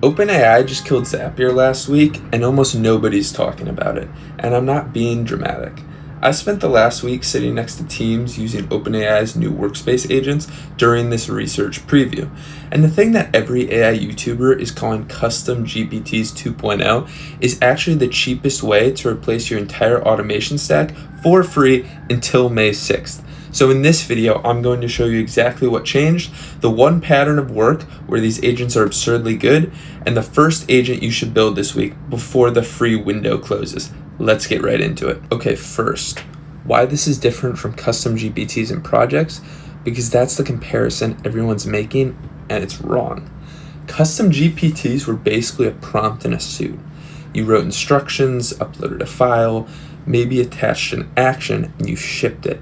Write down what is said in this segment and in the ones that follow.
OpenAI just killed Zapier last week, and almost nobody's talking about it. And I'm not being dramatic. I spent the last week sitting next to teams using OpenAI's new workspace agents during this research preview. And the thing that every AI YouTuber is calling custom GPTs 2.0 is actually the cheapest way to replace your entire automation stack for free until May 6th. So in this video, I'm going to show you exactly what changed, the one pattern of work where these agents are absurdly good, and the first agent you should build this week before the free window closes. Let's get right into it. Okay, first, why this is different from custom GPTs and projects, because that's the comparison everyone's making, and it's wrong. Custom GPTs were basically a prompt in a suit. You wrote instructions, uploaded a file, maybe attached an action, and you shipped it.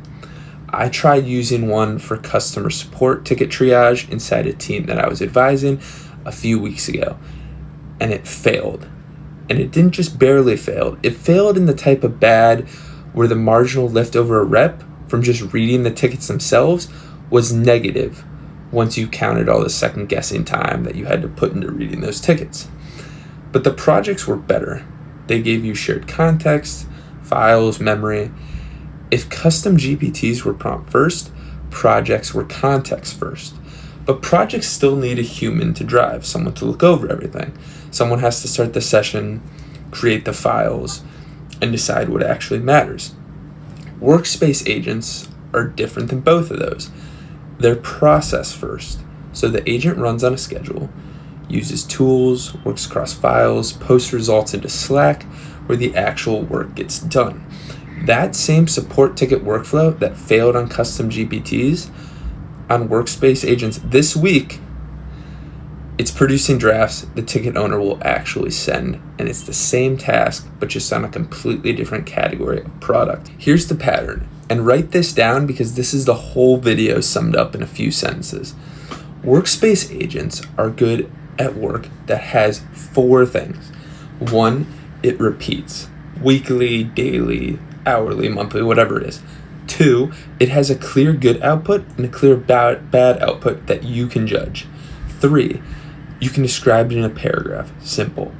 I tried using one for customer support ticket triage inside a team that I was advising a few weeks ago, and it failed. And it didn't just barely fail, it failed in the type of bad where the marginal lift over a rep from just reading the tickets themselves was negative once you counted all the second guessing time that you had to put into reading those tickets. But the projects were better. They gave you shared context, files, memory. If custom GPTs were prompt first, projects were context first. But projects still need a human to drive, someone to look over everything. Someone has to start the session, create the files, and decide what actually matters. Workspace agents are different than both of those. They're process first. So the agent runs on a schedule, uses tools, works across files, posts results into Slack, where the actual work gets done. That same support ticket workflow that failed on custom GPTs on workspace agents this week, it's producing drafts the ticket owner will actually send, and it's the same task but just on a completely different category of product. Here's the pattern, and write this down because this is the whole video summed up in a few sentences. Workspace agents are good at work that has four things. One, it repeats weekly, daily, hourly, monthly, whatever it is. Two, it has a clear good output and a clear bad output that you can judge. Three, you can describe it in a paragraph, simple.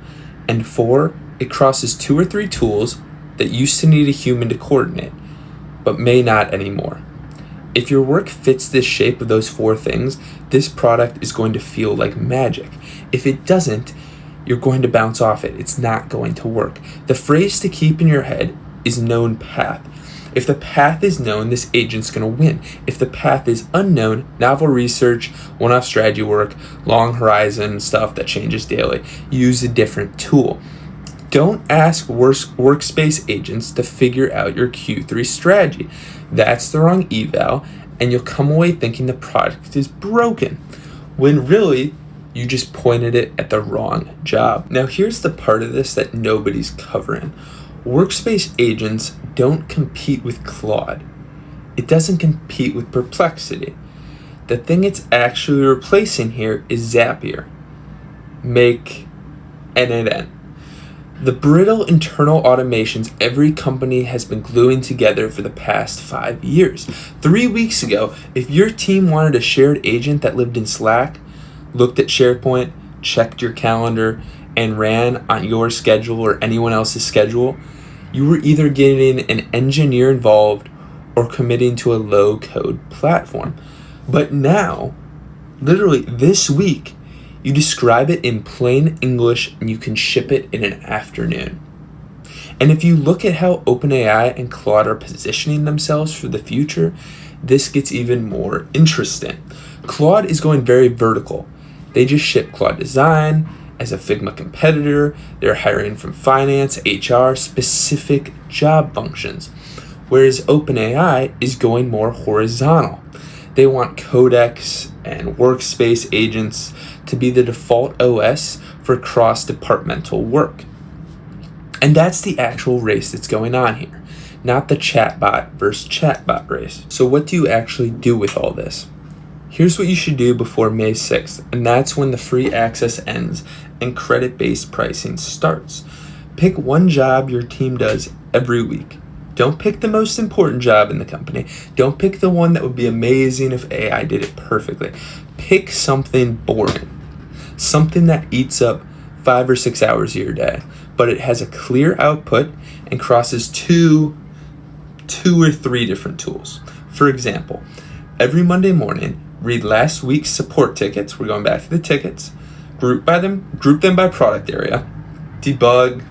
And four, it crosses two or three tools that used to need a human to coordinate, but may not anymore. If your work fits this shape of those four things, this product is going to feel like magic. If it doesn't, you're going to bounce off it. It's not going to work. The phrase to keep in your head is known path. If the path is known, this agent's going to win. If the path is unknown, novel research, one-off strategy work, long horizon stuff that changes daily, use a different tool. Don't ask workspace agents to figure out your Q3 strategy. That's the wrong eval, and you'll come away thinking the product is broken, when really you just pointed it at the wrong job. Now here's the part of this that nobody's covering. Workspace agents don't compete with Claude. It doesn't compete with Perplexity. The thing it's actually replacing here is Zapier, Make, and the brittle internal automations every company has been gluing together for the past 5 years. 3 weeks ago, if your team wanted a shared agent that lived in Slack, looked at SharePoint, checked your calendar, and ran on your schedule or anyone else's schedule, you were either getting an engineer involved or committing to a low-code platform. But now, literally this week, you describe it in plain English and you can ship it in an afternoon. And if you look at how OpenAI and Claude are positioning themselves for the future, this gets even more interesting. Claude is going very vertical. They just ship Claude Design as a Figma competitor. They're hiring from finance, HR, specific job functions. Whereas OpenAI is going more horizontal. They want codecs and workspace agents to be the default OS for cross-departmental work. And that's the actual race that's going on here, not the chatbot versus chatbot race. So what do you actually do with all this? Here's what you should do before May 6th, and that's when the free access ends and credit-based pricing starts. Pick one job your team does every week. Don't pick the most important job in the company. Don't pick the one that would be amazing if AI did it perfectly. Pick something boring. something that eats up 5 or 6 hours of your day, but it has a clear output and crosses two or three different tools. For example, every Monday morning, read last week's support tickets. We're going back to the tickets. Group them by product area, debug,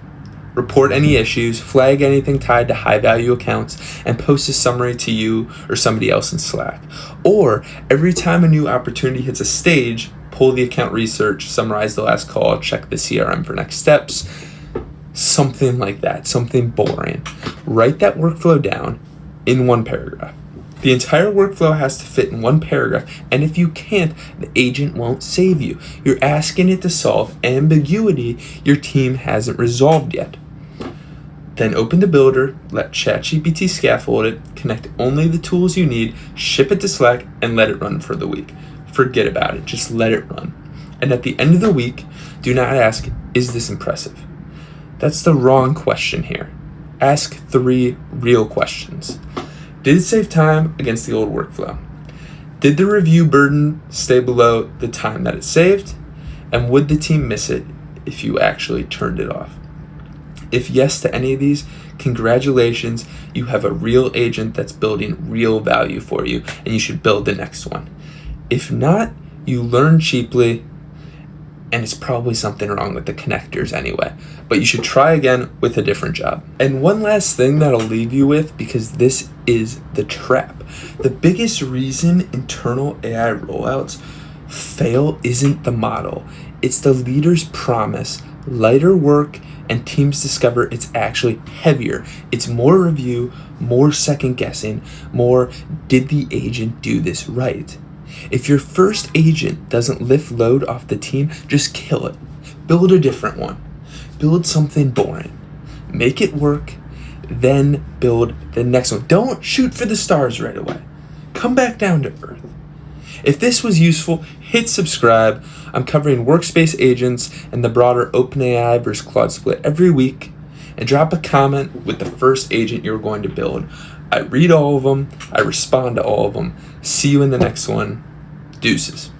report any issues, flag anything tied to high-value accounts, and post a summary to you or somebody else in Slack. Or every time a new opportunity hits a stage, pull the account research, summarize the last call, check the CRM for next steps, something like that, something boring. Write that workflow down in one paragraph. The entire workflow has to fit in one paragraph, and if you can't, the agent won't save you. You're asking it to solve ambiguity your team hasn't resolved yet. Then open the builder, let ChatGPT scaffold it, connect only the tools you need, ship it to Slack, and let it run for the week. Forget about it, just let it run. And at the end of the week, do not ask, is this impressive? That's the wrong question here. Ask 3 real questions. Did it save time against the old workflow? Did the review burden stay below the time that it saved? And would the team miss it if you actually turned it off? If yes to any of these, congratulations, you have a real agent that's building real value for you, and you should build the next one. If not, you learn cheaply, and it's probably something wrong with the connectors anyway. But you should try again with a different job. And one last thing that I'll leave you with, because this is the trap. The biggest reason internal AI rollouts fail isn't the model. It's the leader's promise, lighter work, and teams discover it's actually heavier. It's more review, more second guessing, more did the agent do this right? If your first agent doesn't lift load off the team, just kill it. Build a different one. Build something boring. Make it work, then build the next one. Don't shoot for the stars right away. Come back down to earth. If this was useful, hit subscribe. I'm covering workspace agents and the broader OpenAI versus Claude split every week. And drop a comment with the first agent you're going to build. I read all of them. I respond to all of them. See you in the next one. Deuces.